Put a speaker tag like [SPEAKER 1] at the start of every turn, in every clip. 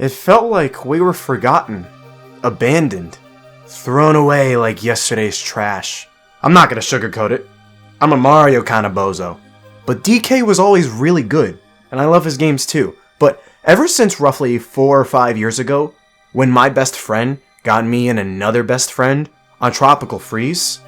[SPEAKER 1] It felt like we were forgotten, abandoned, thrown away like yesterday's trash. I'm not gonna sugarcoat it. I'm a Mario kind of bozo. But DK was always really good, and I love his games too. But ever since roughly 4 or 5 years ago, when my best friend got me and another best friend on Tropical Freeze,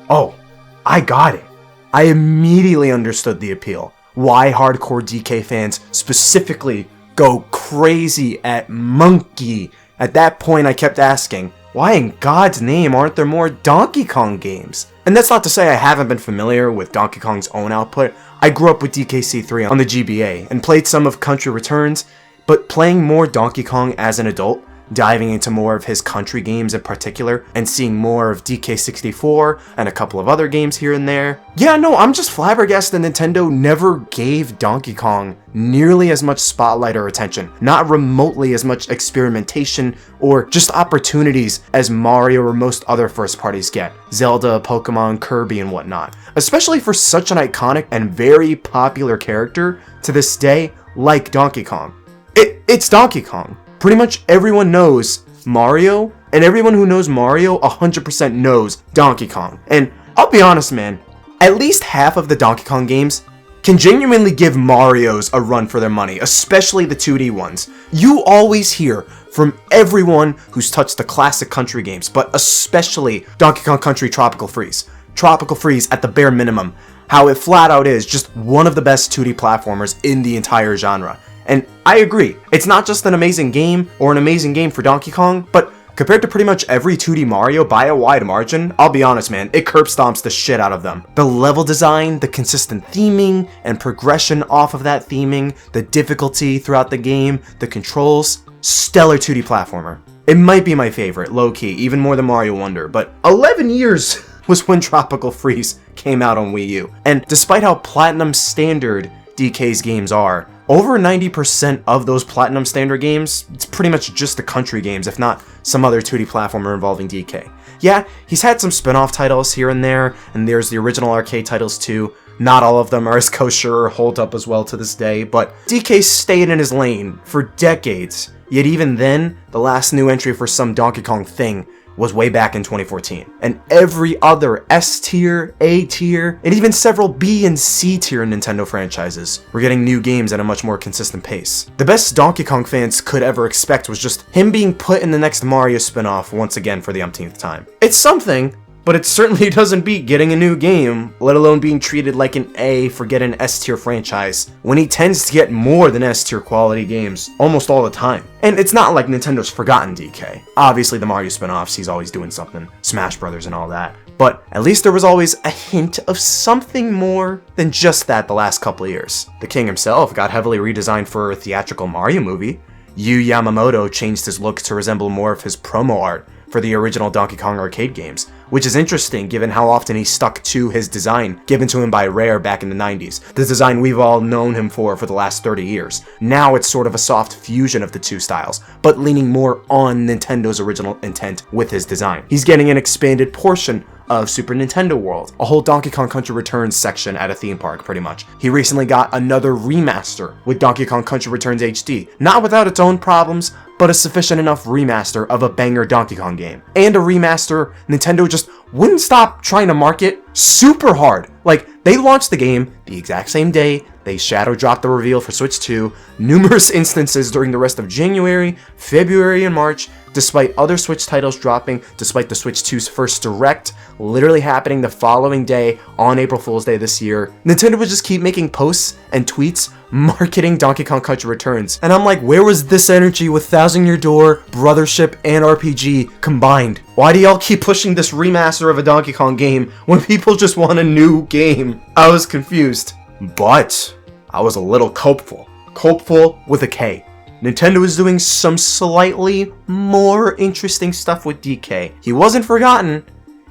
[SPEAKER 1] oh, I got it. I immediately understood the appeal. Why hardcore DK fans specifically go crazy at Monkey. At that point I kept asking, why in God's name aren't there more Donkey Kong games? And that's not to say I haven't been familiar with Donkey Kong's own output. I grew up with DKC3 on the GBA and played some of Country Returns, but playing more Donkey Kong as an adult, diving into more of his country games in particular, and seeing more of DK64 and a couple of other games here and there. Yeah, no, I'm just flabbergasted that Nintendo never gave Donkey Kong nearly as much spotlight or attention, not remotely as much experimentation or just opportunities as Mario or most other first parties get, Zelda, Pokemon, Kirby, and whatnot. Especially for such an iconic and very popular character to this day like Donkey Kong. It's Donkey Kong. Pretty much everyone knows Mario, and everyone who knows Mario 100% knows Donkey Kong. And I'll be honest, man, at least half of the Donkey Kong games can genuinely give Marios a run for their money, especially the 2D ones. You always hear from everyone who's touched the classic country games, but especially Donkey Kong Country Tropical Freeze. Tropical Freeze, at the bare minimum, how it flat out is just one of the best 2D platformers in the entire genre. And I agree, it's not just an amazing game or an amazing game for Donkey Kong, but compared to pretty much every 2D Mario by a wide margin, I'll be honest, man, it curb stomps the shit out of them. The level design, the consistent theming and progression off of that theming, the difficulty throughout the game, the controls, stellar 2D platformer. It might be my favorite, low-key, even more than Mario Wonder, but 11 years was when Tropical Freeze came out on Wii U. And despite how platinum standard DK's games are, over 90% of those platinum standard games, it's pretty much just the country games, if not some other 2D platformer involving DK. Yeah, he's had some spin-off titles here and there, and there's the original arcade titles too. Not all of them are as kosher or hold up as well to this day, but DK stayed in his lane for decades. Yet even then, the last new entry for some Donkey Kong thing was way back in 2014. And every other S tier, A tier, and even several B and C tier Nintendo franchises were getting new games at a much more consistent pace. The best Donkey Kong fans could ever expect was just him being put in the next Mario spin-off once again for the umpteenth time. It's something, but it certainly doesn't beat getting a new game, let alone being treated like an A for getting an S tier franchise, when he tends to get more than S tier quality games almost all the time. And it's not like Nintendo's forgotten DK. Obviously the Mario spin-offs, he's always doing something, Smash Brothers and all that. But at least there was always a hint of something more than just that the last couple of years. The king himself got heavily redesigned for a theatrical Mario movie. Yu Yamamoto changed his look to resemble more of his promo art for the original Donkey Kong arcade games, which is interesting given how often he stuck to his design given to him by Rare back in the 90s, the design we've all known him for the last 30 years. Now it's sort of a soft fusion of the two styles, but leaning more on Nintendo's original intent with his design. He's getting an expanded portion of Super Nintendo World, a whole Donkey Kong Country Returns section at a theme park, pretty much. He recently got another remaster with Donkey Kong Country Returns HD, not without its own problems, but a sufficient enough remaster of a banger Donkey Kong game. And a remaster Nintendo just wouldn't stop trying to market super hard. Like, they launched the game the exact same day, they shadow dropped the reveal for Switch 2, numerous instances during the rest of January, February, and March, despite other Switch titles dropping, despite the Switch 2's first Direct literally happening the following day on April Fool's Day this year. Nintendo would just keep making posts and tweets marketing Donkey Kong Country Returns. And I'm like, where was this energy with Thousand Year Door, Brothership, and RPG combined? Why do y'all keep pushing this remaster of a Donkey Kong game when people just want a new game? I was confused, but I was a little copeful. Copeful with a K. Nintendo is doing some slightly more interesting stuff with DK. He wasn't forgotten,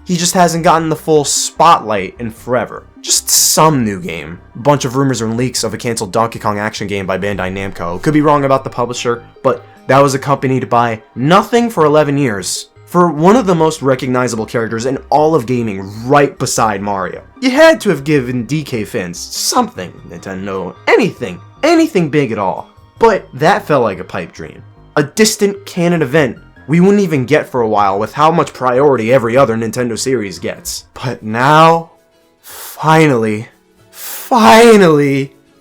[SPEAKER 1] he just hasn't gotten the full spotlight in forever. Just some new game. A bunch of rumors and leaks of a canceled Donkey Kong action game by Bandai Namco. Could be wrong about the publisher, but that was accompanied by nothing for 11 years. For one of the most recognizable characters in all of gaming right beside Mario. You had to have given DK fans something, Nintendo, anything big at all. But that felt like a pipe dream. a distant canon event we wouldn't even get for a while with how much priority every other Nintendo series gets. But now, finally,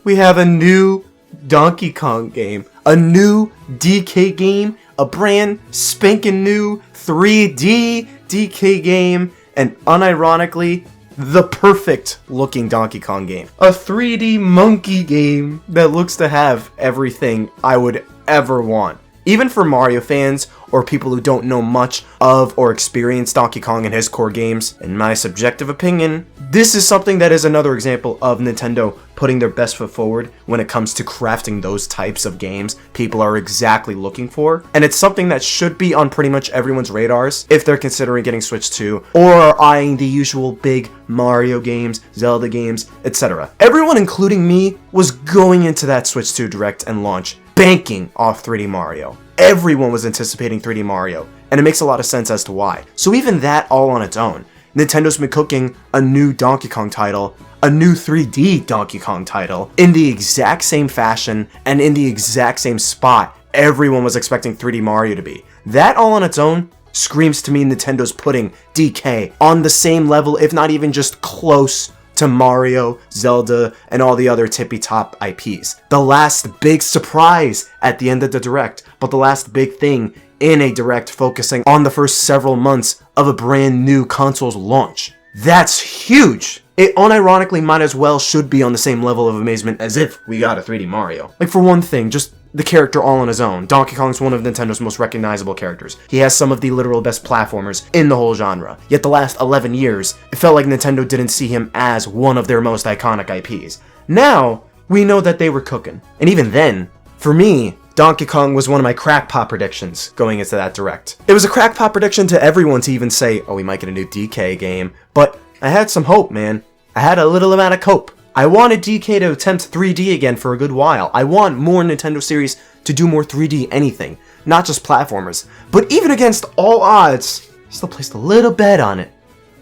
[SPEAKER 1] we have a new Donkey Kong game. A new DK game, a brand spanking new 3D DK game, and unironically, the perfect looking Donkey Kong game. A 3D monkey game that looks to have everything I would ever want. Even for Mario fans, or people who don't know much of or experience Donkey Kong and his core games, in my subjective opinion, this is something that is another example of Nintendo putting their best foot forward when it comes to crafting those types of games people are exactly looking for. And it's something that should be on pretty much everyone's radars if they're considering getting Switch 2 or are eyeing the usual big Mario games, Zelda games, etc. Everyone, including me, was going into that Switch 2 Direct and launch banking off 3D Mario. Everyone was anticipating 3D Mario, and it makes a lot of sense as to why. So even that all on its own, Nintendo's been cooking a new Donkey Kong title, a new 3D Donkey Kong title, in the exact same fashion and in the exact same spot everyone was expecting 3D Mario to be. That all on its own screams to me Nintendo's putting DK on the same level, if not even just close to Mario, Zelda, and all the other tippy-top IPs. The last big surprise at the end of the Direct, but the last big thing in a Direct focusing on the first several months of a brand new console's launch. That's huge! It unironically might as well should be on the same level of amazement as if we got a 3D Mario. Like, for one thing, just the character all on his own. Donkey Kong's one of Nintendo's most recognizable characters. He has some of the literal best platformers in the whole genre. Yet the last 11 years, it felt like Nintendo didn't see him as one of their most iconic IPs. Now, we know that they were cooking. And even then, for me, Donkey Kong was one of my crackpot predictions going into that Direct. It was a crackpot prediction to everyone to even say, oh, we might get a new DK game, but I had some hope, man. I had a little amount of hope. I wanted DK to attempt 3D again for a good while. I want more Nintendo series to do more 3D anything, not just platformers. But even against all odds, I still placed a little bet on it.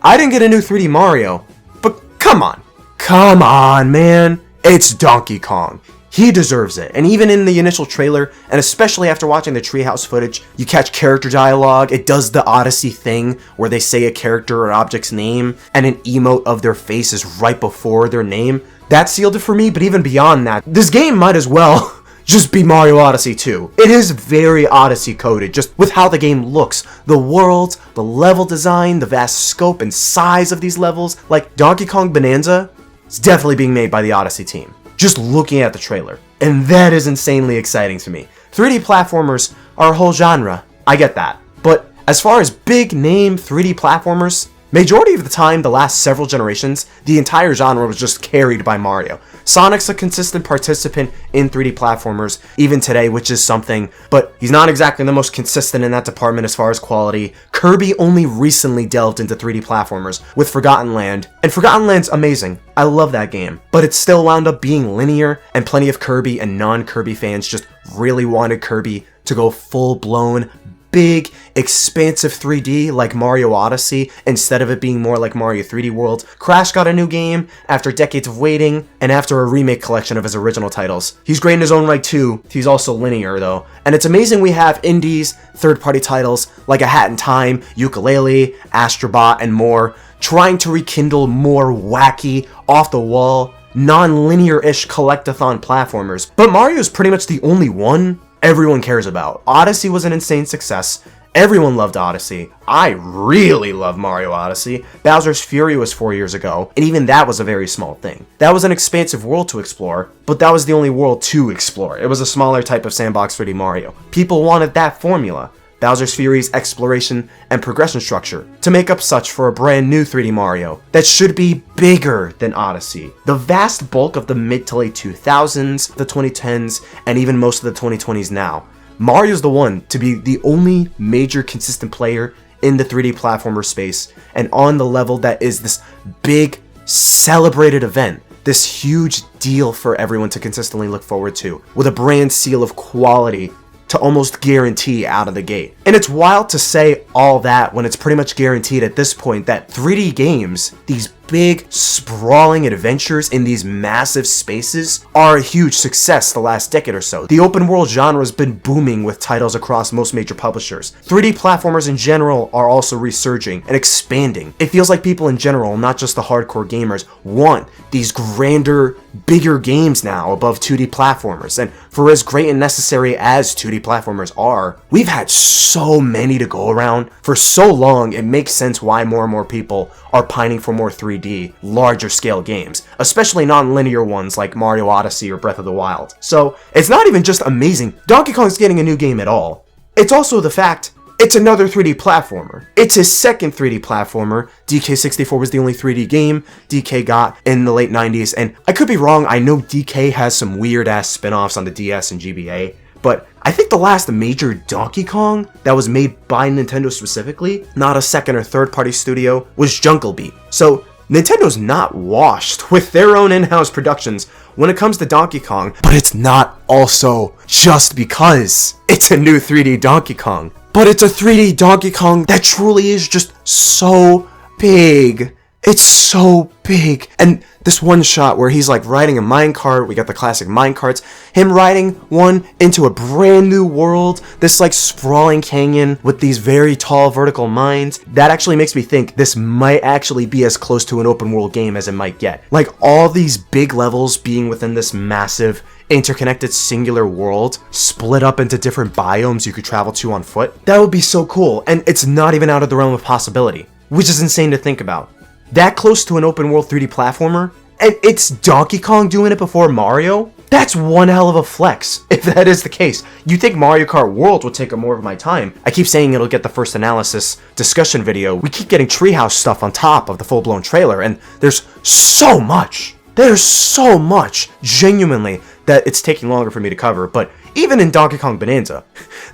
[SPEAKER 1] I didn't get a new 3D Mario, but come on. Come on, man. It's Donkey Kong. He deserves it. And even in the initial trailer, and especially after watching the treehouse footage, you catch character dialogue. It does the Odyssey thing where they say a character or object's name and an emote of their face is right before their name. That sealed it for me, but even beyond that, this game might as well just be Mario Odyssey 2. It is very Odyssey coded, just with how the game looks. The worlds, the level design, the vast scope and size of these levels. Like Donkey Kong Bonanza is definitely being made by the Odyssey team. Just looking at the trailer. And that is insanely exciting to me. 3D platformers are a whole genre. I get that. But as far as big name 3D platformers, majority of the time, the last several generations, the entire genre was just carried by Mario. Sonic's a consistent participant in 3D platformers, even today, which is something, but he's not exactly the most consistent in that department as far as quality. Kirby only recently delved into 3D platformers with Forgotten Land, and Forgotten Land's amazing. I love that game, but it still wound up being linear, and plenty of Kirby and non-Kirby fans just really wanted Kirby to go full-blown big, expansive 3D like Mario Odyssey instead of it being more like Mario 3D World. Crash got a new game after decades of waiting and after a remake collection of his original titles. He's great in his own right too. He's also linear though. And it's amazing we have indies, third-party titles like A Hat in Time, Yooka-Laylee, Astrobot, and more trying to rekindle more wacky, off-the-wall, non-linear-ish collectathon platformers. But Mario's pretty much the only one everyone cares about. Odyssey was an insane success. Everyone loved Odyssey. I really love Mario Odyssey. Bowser's Fury was 4 years ago, and even that was a very small thing. That was an expansive world to explore, but that was the only world to explore. It was a smaller type of sandbox 3D Mario. People wanted that formula. Bowser's Fury's exploration and progression structure to make up such for a brand new 3D Mario that should be bigger than Odyssey. The vast bulk of the mid to late 2000s, the 2010s, and even most of the 2020s now, Mario's the one to be the only major consistent player in the 3D platformer space and on the level that is this big celebrated event. This huge deal for everyone to consistently look forward to with a brand seal of quality to almost guarantee out of the gate. And it's wild to say all that when it's pretty much guaranteed at this point that 3D games, these big, sprawling adventures in these massive spaces are a huge success the last decade or so. The open world genre has been booming with titles across most major publishers. 3D platformers in general are also resurging and expanding. It feels like people in general, not just the hardcore gamers, want these grander, bigger games now above 2D platformers. And for as great and necessary as 2D platformers are, we've had so many to go around for so long. It makes sense why more and more people are pining for more 3D, larger scale games, especially non-linear ones like Mario Odyssey or Breath of the Wild. So it's not even just amazing Donkey Kong's getting a new game at all. It's also the fact it's another 3D platformer. It's his second 3D platformer. DK64 was the only 3D game DK got in the late 90s, and I could be wrong, I know DK has some weird ass spin-offs on the DS and GBA, but I think the last major Donkey Kong that was made by Nintendo specifically, not a second or third party studio, was Jungle Beat. So Nintendo's not washed with their own in-house productions when it comes to Donkey Kong, but it's not also just because it's a new 3D Donkey Kong, but it's a 3D Donkey Kong that truly is just so big. It's so big. And this one shot where he's like riding a minecart, we got the classic minecarts, him riding one into a brand new world, this like sprawling canyon with these very tall vertical mines, that actually makes me think this might actually be as close to an open world game as it might get. Like all these big levels being within this massive interconnected singular world, split up into different biomes you could travel to on foot. That would be so cool, and it's not even out of the realm of possibility, which is insane to think about. That close to an open world 3D platformer, and it's Donkey Kong doing it before Mario? That's one hell of a flex, if that is the case. You think Mario Kart World would take up more of my time. I keep saying it'll get the first analysis discussion video. We keep getting Treehouse stuff on top of the full-blown trailer, and there's so much. There's so much, genuinely, that it's taking longer for me to cover, but even in Donkey Kong Bonanza,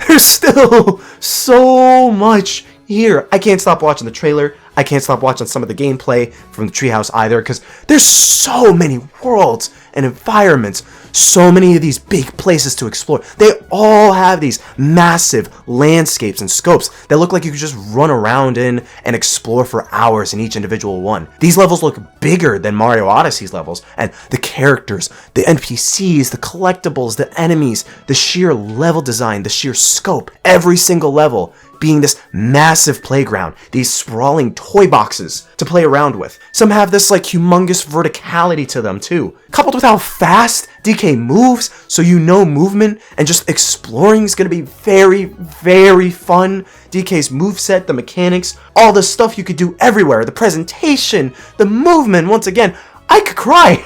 [SPEAKER 1] there's still so much here. I can't stop watching the trailer. I can't stop watching some of the gameplay from the Treehouse either, because there's so many worlds and environments, so many of these big places to explore. They all have these massive landscapes and scopes that look like you could just run around in and explore for hours in each individual one. These levels look bigger than Mario Odyssey's levels, and the characters, the NPCs, the collectibles, the enemies, the sheer level design, the sheer scope, every single level being this massive playground, these sprawling toy boxes to play around with. Some have this like humongous verticality to them too, coupled with how fast DK moves, so you know movement and just exploring is going to be very, very fun. DK's moveset, the mechanics, all the stuff you could do everywhere, the presentation, the movement, once again, I could cry.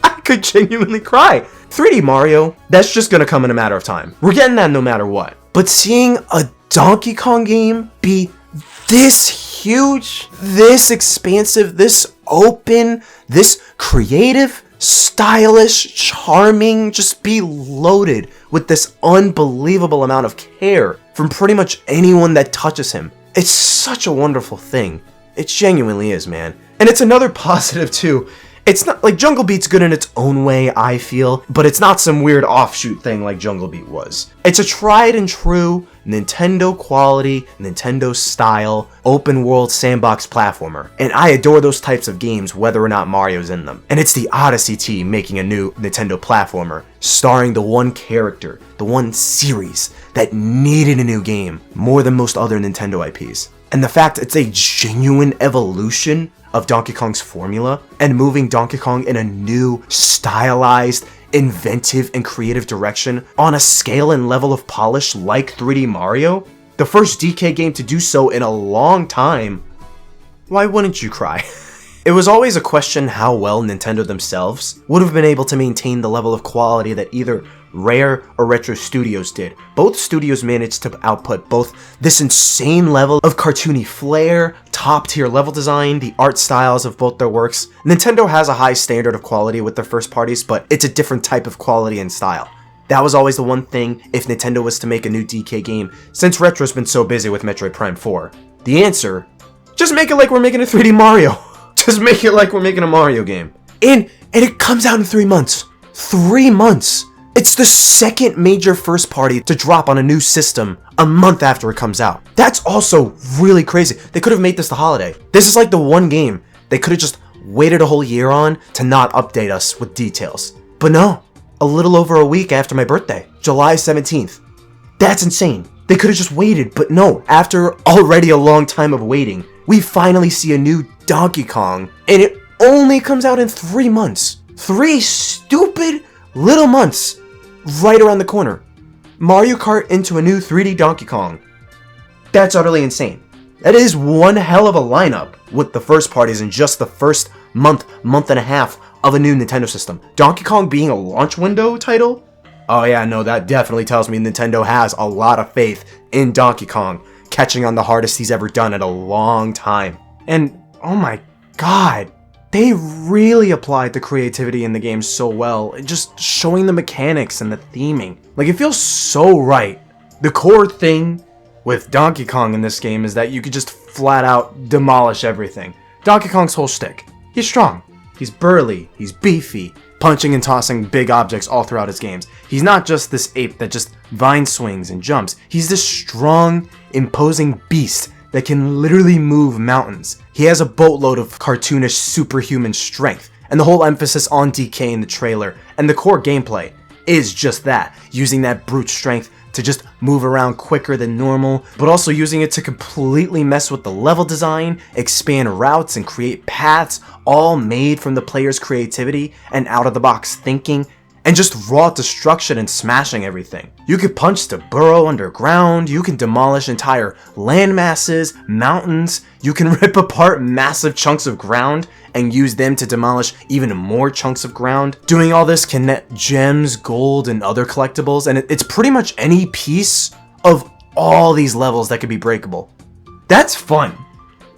[SPEAKER 1] I could genuinely cry. 3D Mario, that's just going to come in a matter of time. We're getting that no matter what. But seeing a Donkey Kong game be this huge, this expansive, this open, this creative, stylish, charming, just be loaded with this unbelievable amount of care from pretty much anyone that touches him. It's such a wonderful thing. It genuinely is, man. And it's another positive too. It's not like Jungle Beat's good in its own way, I feel, but it's not some weird offshoot thing like Jungle Beat was. It's a tried and true Nintendo quality, Nintendo style, open world sandbox platformer. And I adore those types of games whether or not Mario's in them. And it's the Odyssey team making a new Nintendo platformer, starring the one character, the one series that needed a new game more than most other Nintendo IPs. And the fact it's a genuine evolution of Donkey Kong's formula and moving Donkey Kong in a new, stylized, inventive, and creative direction on a scale and level of polish like 3D Mario, the first DK game to do so in a long time, why wouldn't you cry? It was always a question how well Nintendo themselves would have been able to maintain the level of quality that either Rare or Retro Studios did. Both studios managed to output both this insane level of cartoony flair, top-tier level design, the art styles of both their works. Nintendo has a high standard of quality with their first parties, but it's a different type of quality and style. That was always the one thing if Nintendo was to make a new DK game, since Retro's been so busy with Metroid Prime 4. The answer? Just make it like we're making a 3D Mario. Just make it like we're making a Mario game. And it comes out in 3 months. 3 months! It's the second major first party to drop on a new system a month after it comes out. That's also really crazy. They could have made this the holiday. This is like the one game they could have just waited a whole year on to not update us with details. But no, a little over a week after my birthday, July 17th. That's insane. They could have just waited, but no, after already a long time of waiting, we finally see a new Donkey Kong, and it only comes out in 3 months. 3 stupid little months right around the corner. Mario Kart into a new 3D Donkey Kong. That's utterly insane. That is one hell of a lineup with the first parties in just the first month and a half of a new Nintendo system. Donkey Kong being a launch window title? Oh yeah, no, that definitely tells me Nintendo has a lot of faith in Donkey Kong, catching on the hardest he's ever done in a long time. And, oh my god, they really applied the creativity in the game so well, just showing the mechanics and the theming. Like, it feels so right. The core thing with Donkey Kong in this game is that you could just flat out demolish everything. Donkey Kong's whole shtick. He's strong. He's burly. He's beefy. Punching and tossing big objects all throughout his games. He's not just this ape that just vine swings and jumps. He's this strong, imposing beast that can literally move mountains. He has a boatload of cartoonish superhuman strength, and the whole emphasis on DK in the trailer and the core gameplay is just that, using that brute strength to just move around quicker than normal, but also using it to completely mess with the level design, expand routes, and create paths, all made from the player's creativity and out-of-the-box thinking, and just raw destruction and smashing everything. You can punch to burrow underground, you can demolish entire land masses, mountains, you can rip apart massive chunks of ground and use them to demolish even more chunks of ground. Doing all this can net gems, gold, and other collectibles, and it's pretty much any piece of all these levels that could be breakable. That's fun.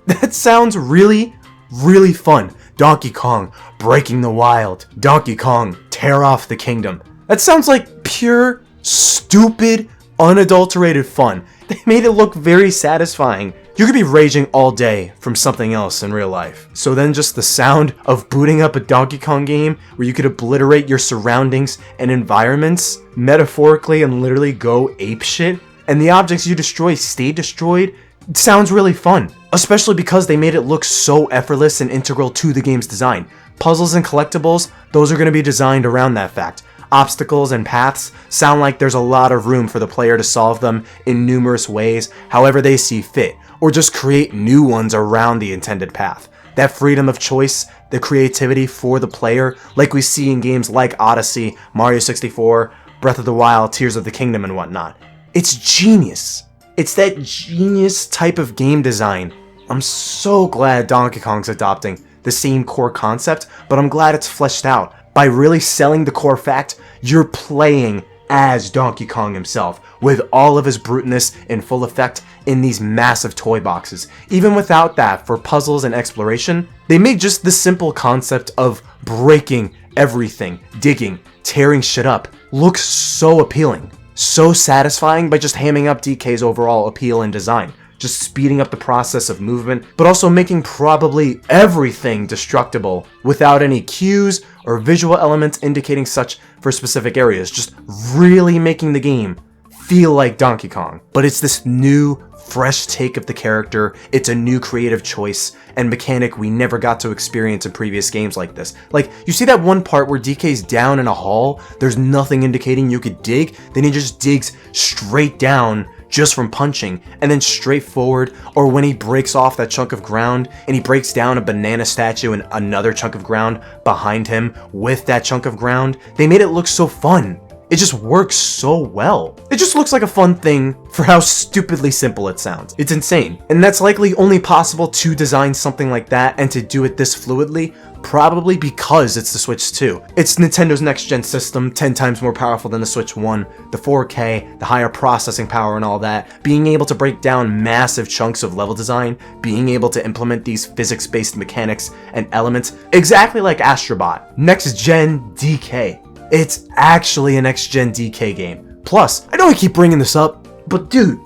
[SPEAKER 1] That sounds really, really fun. Donkey Kong, breaking the wild. Donkey Kong, tear off the kingdom. That sounds like pure, stupid, unadulterated fun. They made it look very satisfying. You could be raging all day from something else in real life. So then just the sound of booting up a Donkey Kong game where you could obliterate your surroundings and environments, metaphorically and literally go apeshit, and the objects you destroy stay destroyed, it sounds really fun. Especially because they made it look so effortless and integral to the game's design. Puzzles and collectibles, those are going to be designed around that fact. Obstacles and paths sound like there's a lot of room for the player to solve them in numerous ways, however they see fit, or just create new ones around the intended path. That freedom of choice, the creativity for the player, like we see in games like Odyssey, Mario 64, Breath of the Wild, Tears of the Kingdom, and whatnot. It's genius. It's that genius type of game design. I'm so glad Donkey Kong's adopting the same core concept, but I'm glad it's fleshed out by really selling the core fact you're playing as Donkey Kong himself, with all of his bruteness in full effect in these massive toy boxes. Even without that, for puzzles and exploration, they made just the simple concept of breaking everything, digging, tearing shit up, look so appealing. So satisfying by just hamming up DK's overall appeal and design, just speeding up the process of movement, but also making probably everything destructible without any cues or visual elements indicating such for specific areas, just really making the game feel like Donkey Kong. But it's this new, fresh take of the character, it's a new creative choice and mechanic we never got to experience in previous games like this. Like, you see that one part where DK's down in a hall, there's nothing indicating you could dig, then he just digs straight down just from punching, and then straight forward, or when he breaks off that chunk of ground and he breaks down a banana statue and another chunk of ground behind him with that chunk of ground, they made it look so fun. It just works so well. It just looks like a fun thing for how stupidly simple it sounds. It's insane. And that's likely only possible to design something like that and to do it this fluidly, probably because it's the Switch 2. It's Nintendo's next-gen system, 10 times more powerful than the Switch 1, the 4K, the higher processing power and all that, being able to break down massive chunks of level design, being able to implement these physics-based mechanics and elements, exactly like Astro Bot. Next-gen DK. It's actually a next-gen DK game. Plus, I know I keep bringing this up, but dude,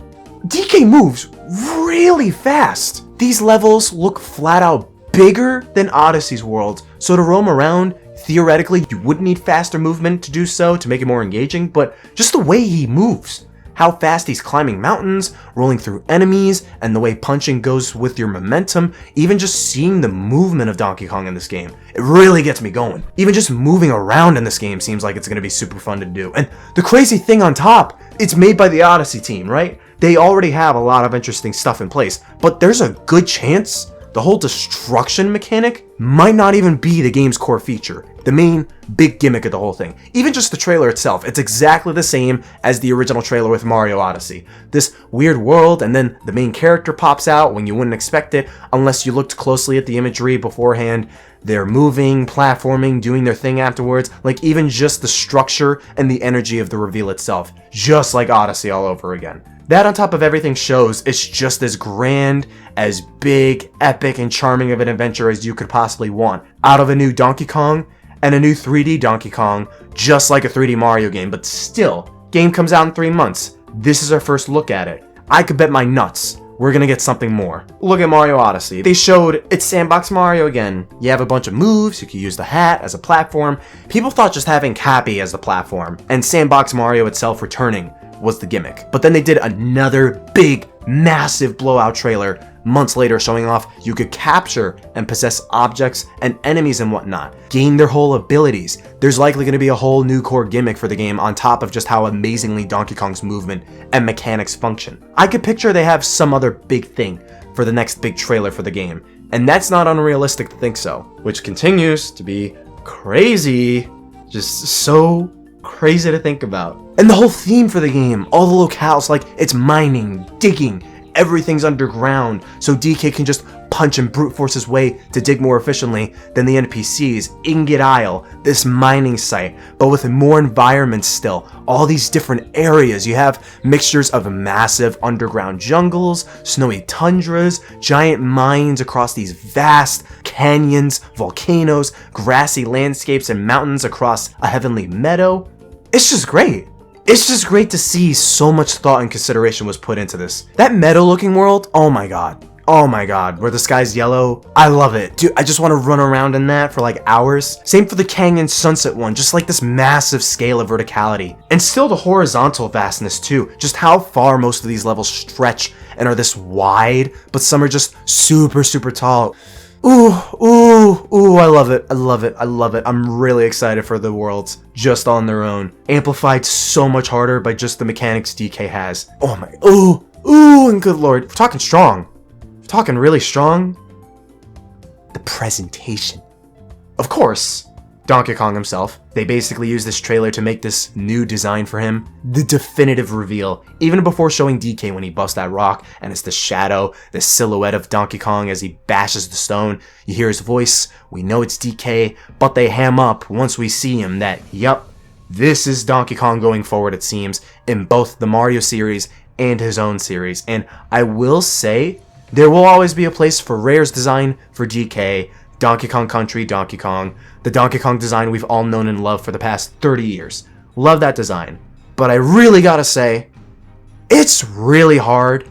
[SPEAKER 1] DK moves really fast. These levels look flat out bigger than Odyssey's world, so to roam around, theoretically, you would need faster movement to do so to make it more engaging, but just the way he moves, how fast he's climbing mountains, rolling through enemies, and the way punching goes with your momentum, even just seeing the movement of Donkey Kong in this game, it really gets me going. Even just moving around in this game seems like it's going to be super fun to do. And the crazy thing on top, it's made by the Odyssey team, right? They already have a lot of interesting stuff in place, but there's a good chance the whole destruction mechanic might not even be the game's core feature, the main big gimmick of the whole thing. Even just the trailer itself, it's exactly the same as the original trailer with Mario Odyssey. This weird world, and then the main character pops out when you wouldn't expect it unless you looked closely at the imagery beforehand. They're moving, platforming, doing their thing afterwards, like even just the structure and the energy of the reveal itself, just like Odyssey all over again. That on top of everything shows it's just as grand, as big, epic, and charming of an adventure as you could possibly want out of a new Donkey Kong and a new 3D Donkey Kong, just like a 3D Mario game, but still, game comes out in 3 months. This is our first look at it. I could bet my nuts we're gonna get something more. Look at Mario Odyssey. They showed it's Sandbox Mario again. You have a bunch of moves, you can use the hat as a platform. People thought just having Cappy as the platform and Sandbox Mario itself returning was the gimmick. But then they did another big, massive blowout trailer months later showing off you could capture and possess objects and enemies and whatnot, gain their whole abilities. There's likely going to be a whole new core gimmick for the game on top of just how amazingly Donkey Kong's movement and mechanics function. I could picture they have some other big thing for the next big trailer for the game, and that's not unrealistic to think so, which continues to be crazy, just so crazy to think about. And the whole theme for the game, all the locales, like it's mining, digging, everything's underground, so DK can just punch and brute force his way to dig more efficiently than the NPCs. Ingot Isle, this mining site, but with more environments still. All these different areas. You have mixtures of massive underground jungles, snowy tundras, giant mines across these vast canyons, volcanoes, grassy landscapes, and mountains across a heavenly meadow. It's just great. It's just great to see so much thought and consideration was put into this. That meadow-looking world, oh my god. Oh my god, where the sky's yellow, I love it. Dude, I just want to run around in that for like hours. Same for the Canyon Sunset one, just like this massive scale of verticality. And still the horizontal vastness too, just how far most of these levels stretch and are this wide, but some are just super, super tall. Ooh, I love it, I love it, I love it. I'm really excited for the worlds, just on their own. Amplified so much harder by just the mechanics DK has. Oh my, and good lord. We're talking strong. We're talking really strong. The presentation. Of course, Donkey Kong himself. They basically used this trailer to make this new design for him. The definitive reveal, even before showing DK when he busts that rock and it's the shadow, the silhouette of Donkey Kong as he bashes the stone. You hear his voice, we know it's DK, but they ham up once we see him that, yup, this is Donkey Kong going forward, it seems, in both the Mario series and his own series. And I will say, there will always be a place for Rare's design for DK, Donkey Kong Country, Donkey Kong, the Donkey Kong design we've all known and loved for the past 30 years. Love that design. But I really gotta say, it's really hard.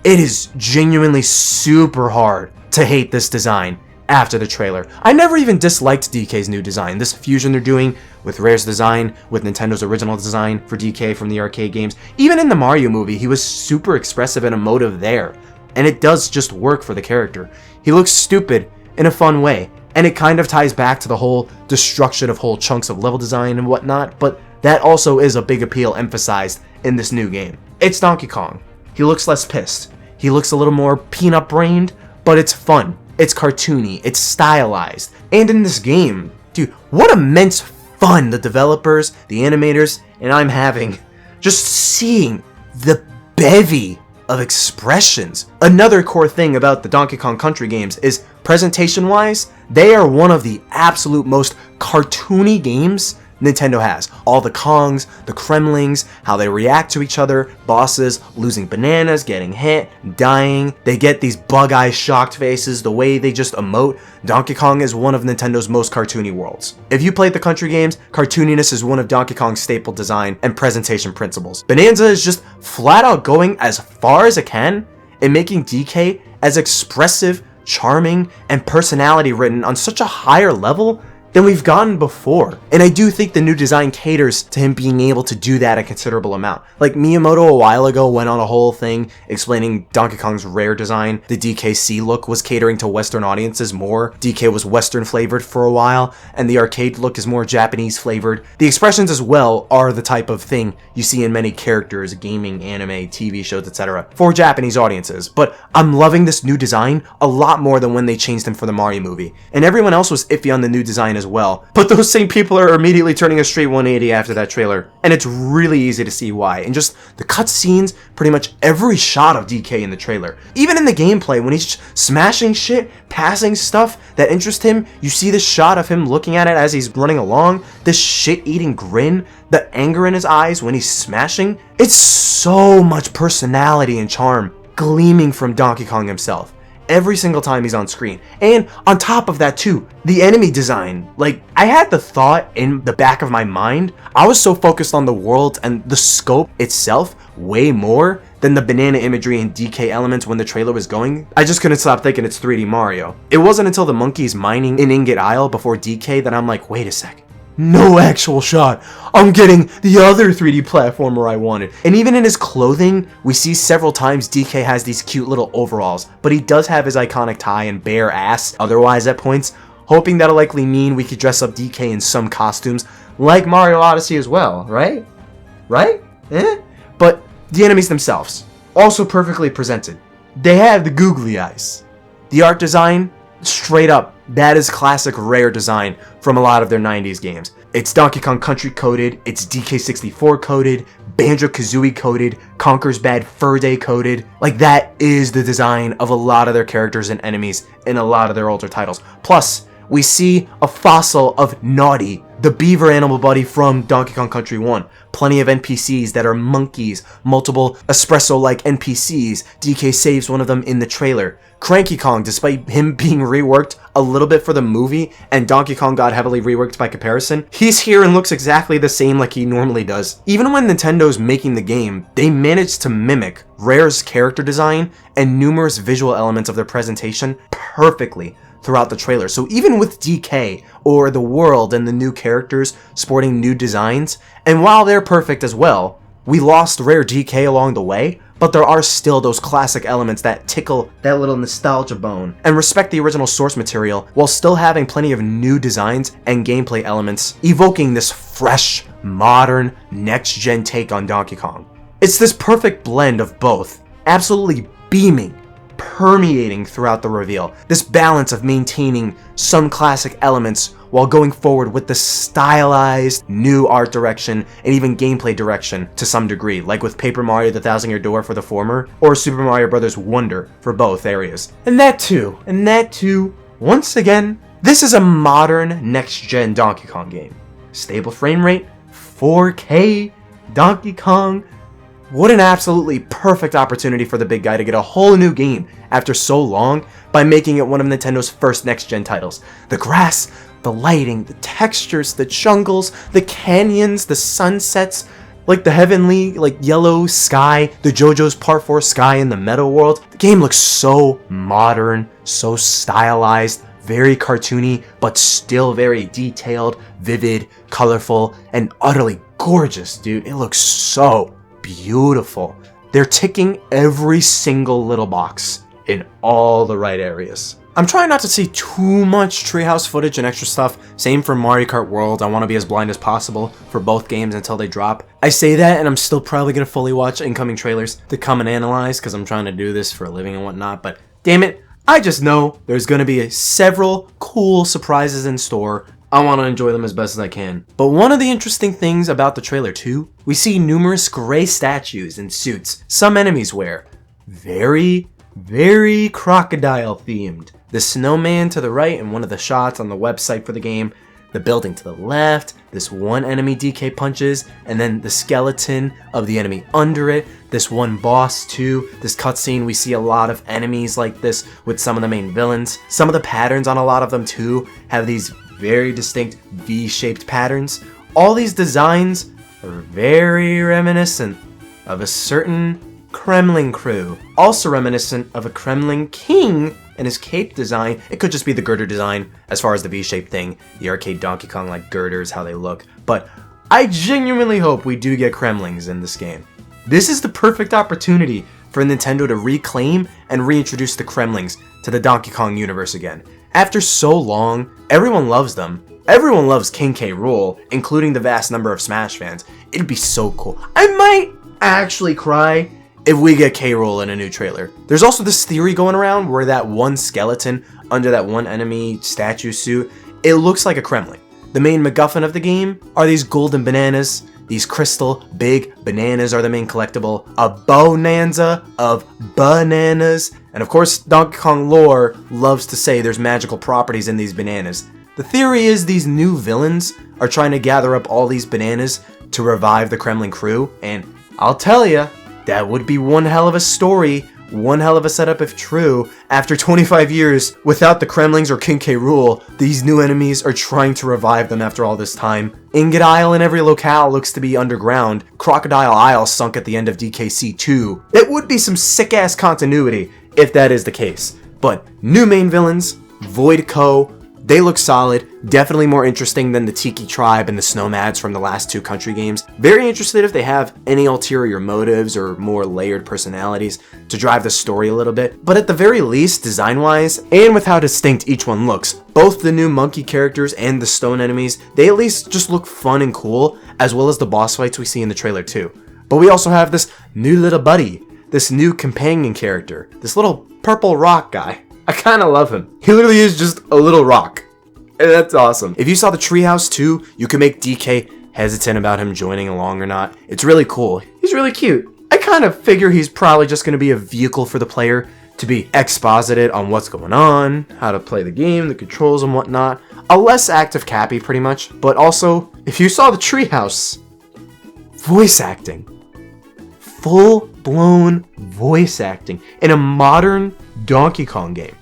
[SPEAKER 1] It is genuinely super hard to hate this design after the trailer. I never even disliked DK's new design. This fusion they're doing with Rare's design, with Nintendo's original design for DK from the arcade games. Even in the Mario movie, he was super expressive and emotive there. And it does just work for the character. He looks stupid in a fun way, and it kind of ties back to the whole destruction of whole chunks of level design and whatnot, but that also is a big appeal emphasized in this new game. It's Donkey Kong. He looks less pissed. He looks a little more peanut-brained, but it's fun. It's cartoony. It's stylized. And in this game, dude, what immense fun the developers, the animators, and I'm having just seeing the bevy of expressions. Another core thing about the Donkey Kong Country games is presentation-wise, they are one of the absolute most cartoony games Nintendo has. All the Kongs, the Kremlings, how they react to each other, bosses losing bananas, getting hit, dying. They get these bug-eye shocked faces, the way they just emote. Donkey Kong is one of Nintendo's most cartoony worlds. If you played the country games, cartooniness is one of Donkey Kong's staple design and presentation principles. Bonanza is just flat out going as far as it can and making DK as expressive, charming, and personality ridden on such a higher level than we've gotten before. And I do think the new design caters to him being able to do that a considerable amount. Like Miyamoto a while ago went on a whole thing explaining Donkey Kong's rare design. The DKC look was catering to Western audiences more. DK was Western flavored for a while, and the arcade look is more Japanese flavored. The expressions as well are the type of thing you see in many characters, gaming, anime, TV shows, etc. for Japanese audiences. But I'm loving this new design a lot more than when they changed him for the Mario movie. And everyone else was iffy on the new design as well. But those same people are immediately turning a straight 180 after that trailer. And it's really easy to see why. And just the cutscenes, pretty much every shot of DK in the trailer. Even in the gameplay, when he's smashing shit, passing stuff that interest him, you see this shot of him looking at it as he's running along, this shit-eating grin, the anger in his eyes when he's smashing. It's so much personality and charm gleaming from Donkey Kong himself every single time he's on screen. And on top of that too, the enemy design. Like, I had the thought in the back of my mind, I was so focused on the world and the scope itself way more than the banana imagery and DK elements when the trailer was going. I just couldn't stop thinking it's 3D Mario. It wasn't until the monkeys mining in Ingot Isle before DK that I'm like, wait a sec. No actual shot. I'm getting the other 3D platformer I wanted. And even in his clothing, we see several times DK has these cute little overalls, but he does have his iconic tie and bare ass otherwise at points, hoping that'll likely mean we could dress up DK in some costumes like Mario Odyssey as well, right? Right? But the enemies themselves, also perfectly presented. They have the googly eyes. The art design, straight up, that is classic Rare design from a lot of their 90s games. It's Donkey Kong Country coded, it's DK64 coded, Banjo-Kazooie coded, Conker's Bad Fur Day coded. Like, that is the design of a lot of their characters and enemies in a lot of their older titles. Plus, we see a fossil of Naughty, the beaver animal buddy from Donkey Kong Country 1. Plenty of NPCs that are monkeys, multiple espresso-like NPCs. DK saves one of them in the trailer. Cranky Kong, despite him being reworked a little bit for the movie, and Donkey Kong got heavily reworked by comparison, he's here and looks exactly the same like he normally does. Even when Nintendo's making the game, they managed to mimic Rare's character design and numerous visual elements of their presentation perfectly throughout the trailer. So even with DK, or the world and the new characters sporting new designs, and while they're perfect as well, we lost Rare DK along the way, but there are still those classic elements that tickle that little nostalgia bone and respect the original source material while still having plenty of new designs and gameplay elements, evoking this fresh, modern, next-gen take on Donkey Kong. It's this perfect blend of both, absolutely beaming, permeating throughout the reveal. This balance of maintaining some classic elements while going forward with the stylized new art direction and even gameplay direction to some degree, like with Paper Mario The Thousand Year Door for the former, or Super Mario Bros. Wonder for both areas. And that too, once again, this is a modern next-gen Donkey Kong game. Stable frame rate, 4K, Donkey Kong. What an absolutely perfect opportunity for the big guy to get a whole new game after so long by making it one of Nintendo's first next-gen titles. The grass, the lighting, the textures, the jungles, the canyons, the sunsets, like the heavenly, like yellow sky, the JoJo's Part 4 sky in the Meadow World. The game looks so modern, so stylized, very cartoony, but still very detailed, vivid, colorful, and utterly gorgeous, dude. It looks so beautiful. They're ticking every single little box in all the right areas. I'm trying not to see too much treehouse footage and extra stuff. Same for Mario Kart World. I want to be as blind as possible for both games until they drop. I say that and I'm still probably going to fully watch incoming trailers to come and analyze because I'm trying to do this for a living and whatnot. But damn it, I just know there's going to be several cool surprises in store. I want to enjoy them as best as I can. But one of the interesting things about the trailer too, we see numerous gray statues and suits some enemies wear. Very crocodile themed. The snowman to the right in one of the shots on the website for the game, the building to the left, this one enemy DK punches, and then the skeleton of the enemy under it, this one boss too. This cutscene, we see a lot of enemies like this with some of the main villains. Some of the patterns on a lot of them too have these very distinct V-shaped patterns. All these designs are very reminiscent of a certain Kremling crew, also reminiscent of a Kremling king and his cape design, it could just be the girder design as far as the V-shaped thing, the arcade Donkey Kong like girders, how they look, but I genuinely hope we do get Kremlings in this game. This is the perfect opportunity for Nintendo to reclaim and reintroduce the Kremlings to the Donkey Kong universe again. After so long, everyone loves them. Everyone loves King K. Rool, including the vast number of Smash fans. It'd be so cool. I might actually cry if we get K. Rool in a new trailer. There's also this theory going around where that one skeleton under that one enemy statue suit, it looks like a Kremling. The main MacGuffin of the game are these golden bananas. These crystal big bananas are the main collectible. A bonanza of bananas. And of course, Donkey Kong lore loves to say there's magical properties in these bananas. The theory is these new villains are trying to gather up all these bananas to revive the Kremling crew, and I'll tell ya, that would be one hell of a story, one hell of a setup if true. After 25 years, without the Kremlings or King K. Rool, these new enemies are trying to revive them after all this time. Ingot Isle in every locale looks to be underground. Crocodile Isle sunk at the end of DKC 2. It would be some sick-ass continuity if that is the case. But new main villains, Void Co., they look solid, definitely more interesting than the Tiki Tribe and the Snowmads from the last two Country games. Very interested if they have any ulterior motives or more layered personalities to drive the story a little bit. But at the very least, design-wise, and with how distinct each one looks, both the new monkey characters and the stone enemies, they at least just look fun and cool, as well as the boss fights we see in the trailer too. But we also have this new little buddy, this new companion character, this little purple rock guy. I kind of love him. He literally is just a little rock. And that's awesome. If you saw the Treehouse too, you could make DK hesitant about him joining along or not. It's really cool. He's really cute. I kind of figure he's probably just going to be a vehicle for the player to be exposited on what's going on, how to play the game, the controls and whatnot. A less active Cappy pretty much, but also, if you saw the Treehouse, voice acting. Full-blown voice acting in a modern Donkey Kong game.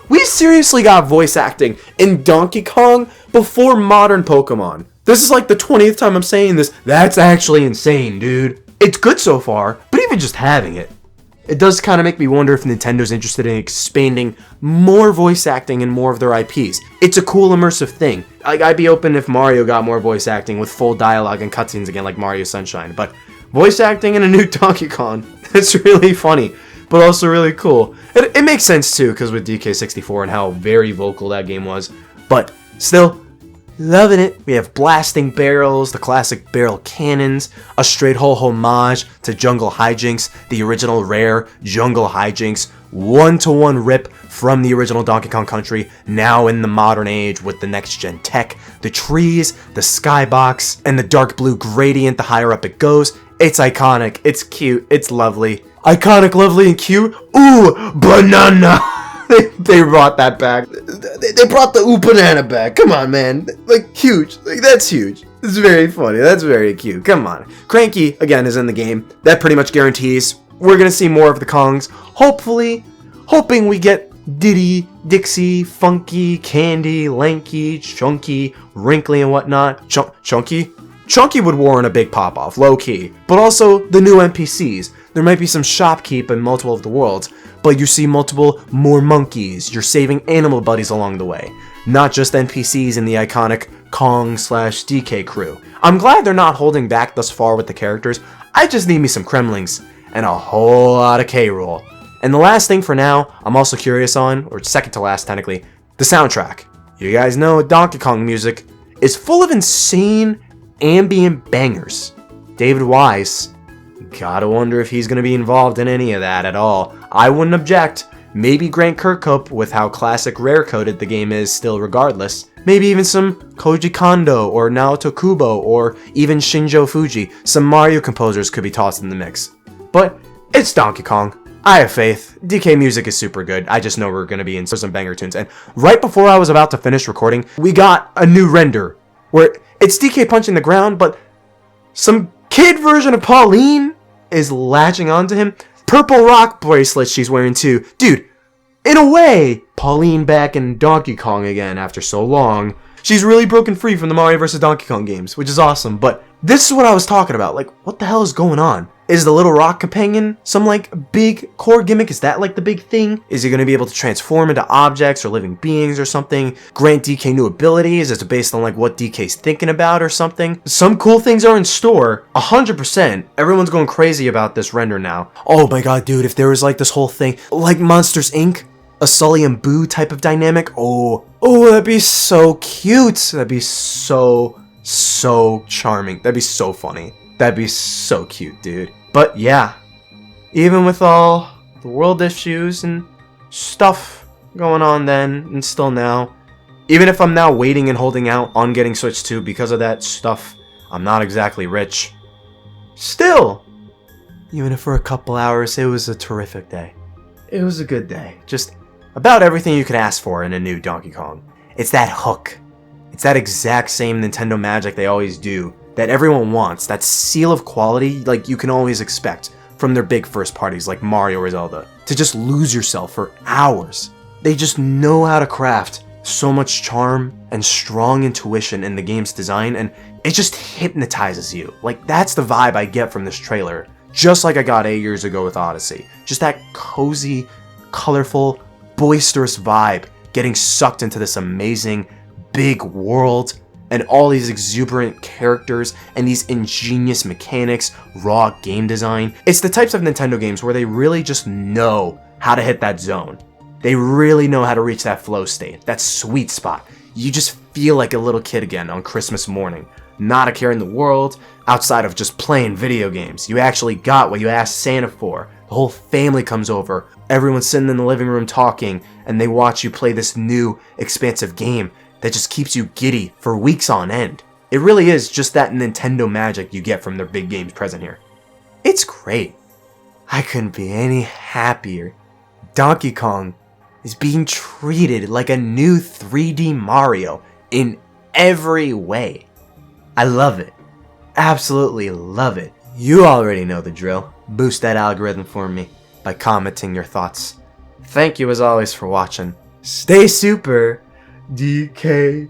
[SPEAKER 1] We seriously got voice acting in Donkey Kong before modern Pokemon. This is like the 20th time I'm saying this. That's actually insane, dude. It's good so far, but even just having it, it does kind of make me wonder if Nintendo's interested in expanding more voice acting in more of their IPs. It's a cool immersive thing. Like, I'd be open if Mario got more voice acting with full dialogue and cutscenes again like Mario Sunshine, but voice acting in a new Donkey Kong, that's really funny, but also really cool. It makes sense too, because with DK64 and how very vocal that game was, but still, loving it. We have blasting barrels, the classic barrel cannons, a straight hole homage to Jungle Hijinks, the original rare Jungle Hijinks, one-to-one rip from the original Donkey Kong Country, now in the modern age with the next-gen tech, the trees, the skybox, and the dark blue gradient the higher up it goes. It's iconic, it's cute, it's lovely. Iconic, lovely, and cute. Ooh, banana! They brought that back. They brought the ooh banana back. Come on, man. Like, huge. Like, that's huge. It's very funny. That's very cute. Come on. Cranky, again, is in the game. That pretty much guarantees we're going to see more of the Kongs. Hopefully, hoping we get Diddy, Dixie, Funky, Candy, Lanky, Chunky, Wrinkly, and whatnot. Chunky? Chunky would warrant a big pop-off, low-key. But also, the new NPCs. There might be some shopkeep in multiple of the worlds, but you see multiple more monkeys. You're saving animal buddies along the way. Not just NPCs in the iconic Kong/DK crew. I'm glad they're not holding back thus far with the characters. I just need me some Kremlings and a whole lot of K. Rool. And the last thing for now, I'm also curious on, or second to last technically, the soundtrack. You guys know Donkey Kong music is full of insane ambient bangers. David Wise, gotta wonder if he's gonna be involved in any of that at all. I wouldn't object. Maybe Grant Kirkhope, with how classic rare-coded the game is still regardless. Maybe even some Koji Kondo or Naoto Kubo or even Shinjo Fuji. Some Mario composers could be tossed in the mix. But it's Donkey Kong. I have faith. DK music is super good. I just know we're gonna be in some banger tunes. And right before I was about to finish recording, we got a new render where it's DK punching the ground, but some kid version of Pauline is latching onto him. Purple rock bracelet she's wearing too. Dude, in a way, Pauline back in Donkey Kong again after so long. She's really broken free from the Mario vs. Donkey Kong games, which is awesome, but This is what I was talking about. Like, what the hell is going on? Is the Little Rock Companion some, like, big core gimmick? Is that, like, the big thing? Is he going to be able to transform into objects or living beings or something? Grant DK new abilities? Is it based on, like, what DK's thinking about or something? Some cool things are in store. 100%. Everyone's going crazy about this render now. Oh my god, dude, if there was, like, this whole thing, like Monsters, Inc., a Sully and Boo type of dynamic, oh, that'd be so cute. That'd be so charming. That'd be so funny. That'd be so cute, dude. But yeah, even with all the world issues and stuff going on then and still now, even if I'm now waiting and holding out on getting Switch 2 because of that stuff, I'm not exactly rich. Still, even if for a couple hours, it was a terrific day. It was a good day. Just about everything you could ask for in a new Donkey Kong. It's that hook. It's that exact same Nintendo magic they always do that everyone wants, that seal of quality like you can always expect from their big first parties like Mario or Zelda, to just lose yourself for hours. They just know how to craft so much charm and strong intuition in the game's design, and it just hypnotizes you. Like, that's the vibe I get from this trailer, just like I got 8 years ago with Odyssey. Just that cozy, colorful, boisterous vibe, getting sucked into this amazing big world and all these exuberant characters and these ingenious mechanics, raw game design. It's the types of Nintendo games where they really just know how to hit that zone. They really know how to reach that flow state, that sweet spot. You just feel like a little kid again on Christmas morning. Not a care in the world, outside of just playing video games. You actually got what you asked Santa for. The whole family comes over, everyone's sitting in the living room talking, and they watch you play this new, expansive game that just keeps you giddy for weeks on end. It really is just that Nintendo magic you get from their big games present here. It's great. I couldn't be any happier. Donkey Kong is being treated like a new 3D Mario in every way. I love it. Absolutely love it. You already know the drill. Boost that algorithm for me by commenting your thoughts. Thank you as always for watching. Stay super. DK,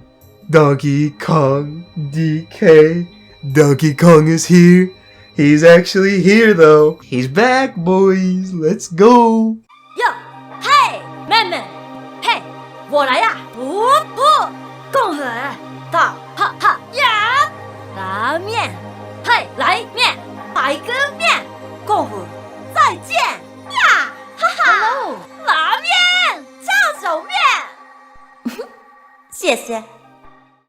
[SPEAKER 1] Donkey Kong, DK, Donkey Kong is here. He's actually here though. He's back, boys. Let's go.
[SPEAKER 2] 哟，嘿，妹妹，嘿，我来呀！不，共和大哈哈呀！拉面，嘿，来面，白哥面，共和再见呀！哈哈，拉面，烫手面。谢谢。